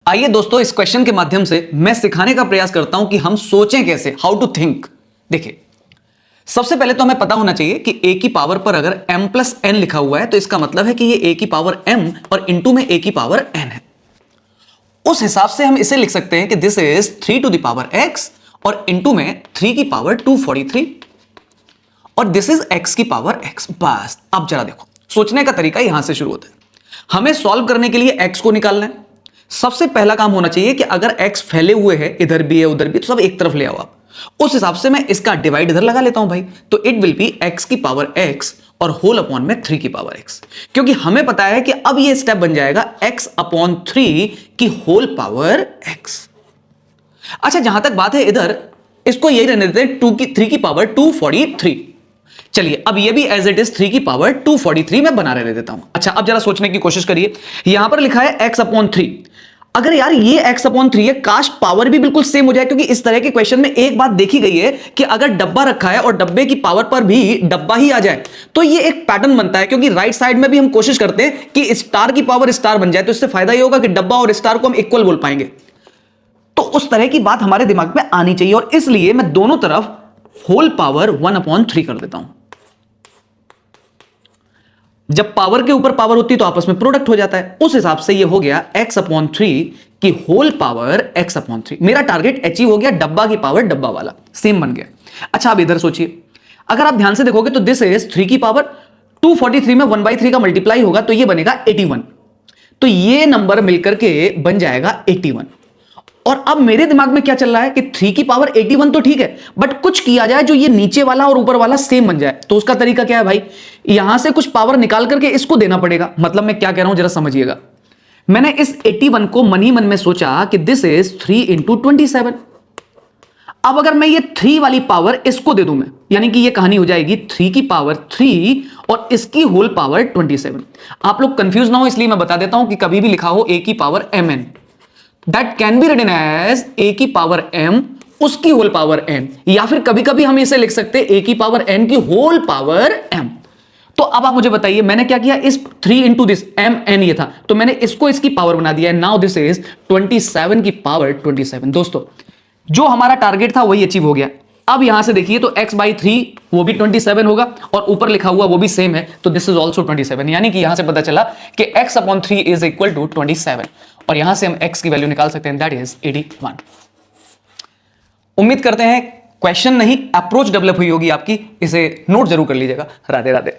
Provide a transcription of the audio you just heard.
आइए दोस्तों, इस क्वेश्चन के माध्यम से मैं सिखाने का प्रयास करता हूं कि हम सोचें कैसे, हाउ टू थिंक। देखिए, सबसे पहले तो हमें पता होना चाहिए कि a की पावर पर अगर m प्लस n लिखा हुआ है तो इसका मतलब है कि ये a की पावर m और इंटू में a की पावर n है। उस हिसाब से हम इसे लिख सकते हैं कि this is 3 to the power x और इंटू में 3 की पावर 243 और दिस इज x की पावर x। बस अब जरा देखो, सोचने का तरीका यहां से शुरू होता है। हमें सॉल्व करने के लिए x को निकालना है। सबसे पहला काम होना चाहिए कि अगर x फैले हुए हैं, इधर भी है उधर भी, तो सब एक तरफ ले आओ आप। उस हिसाब से मैं इसका डिवाइड इधर लगा लेता हूं भाई, तो इट विल बी x की पावर x और होल अपॉन में 3 की पावर x, क्योंकि हमें पता है कि अब ये स्टेप बन जाएगा x अपॉन 3 की होल पावर x। अच्छा, जहां तक बात है इधर, इसको यही रहने देते हैं 3 की पावर 243। चलिए, अब ये भी एज इट इज 3 की पावर 243 में बना रहने देता हूं। अच्छा, अब जरा सोचने की कोशिश करिए, यहां पर लिखा है x अपॉन 3। अगर यार ये x अपॉन 3 है, काश पावर भी बिल्कुल सेम हो जाए, क्योंकि इस तरह के क्वेश्चन में एक बात देखी गई है कि अगर डब्बा रखा है और डब्बे की पावर पर भी डब्बा ही आ जाए तो ये एक पैटर्न बनता है, क्योंकि राइट साइड में भी हम कोशिश करते हैं कि स्टार की पावर स्टार बन जाए, तो इससे फायदा ये होगा कि डब्बा और स्टार को हम इक्वल बोल पाएंगे। तो उस तरह की बात हमारे दिमाग में आनी चाहिए, और इसलिए मैं दोनों तरफ होल पावर 1/3 कर देता हूं। जब पावर के ऊपर पावर होती है तो आपस में प्रोडक्ट हो जाता है। उस हिसाब से ये हो गया x अपॉन 3 की होल पावर x अपॉन 3। मेरा टारगेट अचीव हो गया, डब्बा की पावर डब्बा वाला सेम बन गया। अच्छा, अब इधर सोचिए, अगर आप ध्यान से देखोगे तो दिस इज 3 की पावर 243 में 1/3 का मल्टीप्लाई होगा तो ये बनेगा 81। तो ये नंबर मिलकर के बन जाएगा 81। और अब मेरे दिमाग में क्या चल रहा है कि 3 की पावर 81 तो ठीक है, बट कुछ किया जाए जो ये नीचे वाला और ऊपर वाला सेम बन जाए। तो उसका तरीका क्या है भाई, यहां से कुछ पावर निकाल करके इसको देना पड़ेगा। मतलब मैं क्या कह रहा हूं जरा समझिएगा। मैंने इस 81 को मन ही मन में सोचा कि दिस इज 3 इंटू 27। अब अगर मैं ये 3 वाली पावर इसको दे दूं मैं, यानी कि ये कहानी हो जाएगी 3 की पावर 3 और इसकी होल पावर 27। आप लोग कंफ्यूज ना हो इसलिए मैं बता देता हूं कि कभी भी लिखा हो a की power mn, that can be written as a की पावर m उसकी होल पावर n, या फिर कभी कभी हम इसे लिख सकते हैं a की पावर n की होल पावर m। तो अब आप मुझे बताइए, मैंने क्या किया, इस 3 इंटू दिस m n ये था, तो मैंने इसको इसकी पावर बना दिया है। नाउ दिस इज 27 की पावर 27। दोस्तों, जो हमारा टारगेट था वही अचीव हो गया। अब यहां से देखिए तो x बाई 3 वो भी 27 होगा और ऊपर लिखा हुआ वो भी सेम है, तो दिस इज ऑल्सो 27। यानी कि यहां से पता चला कि x upon 3 is equal to 27, और यहां से हम x की वैल्यू निकाल सकते हैं, दैट इज 81। उम्मीद करते हैं क्वेश्चन नहीं अप्रोच डेवलप हुई होगी आपकी। इसे नोट जरूर कर लीजिएगा। राधे राधे।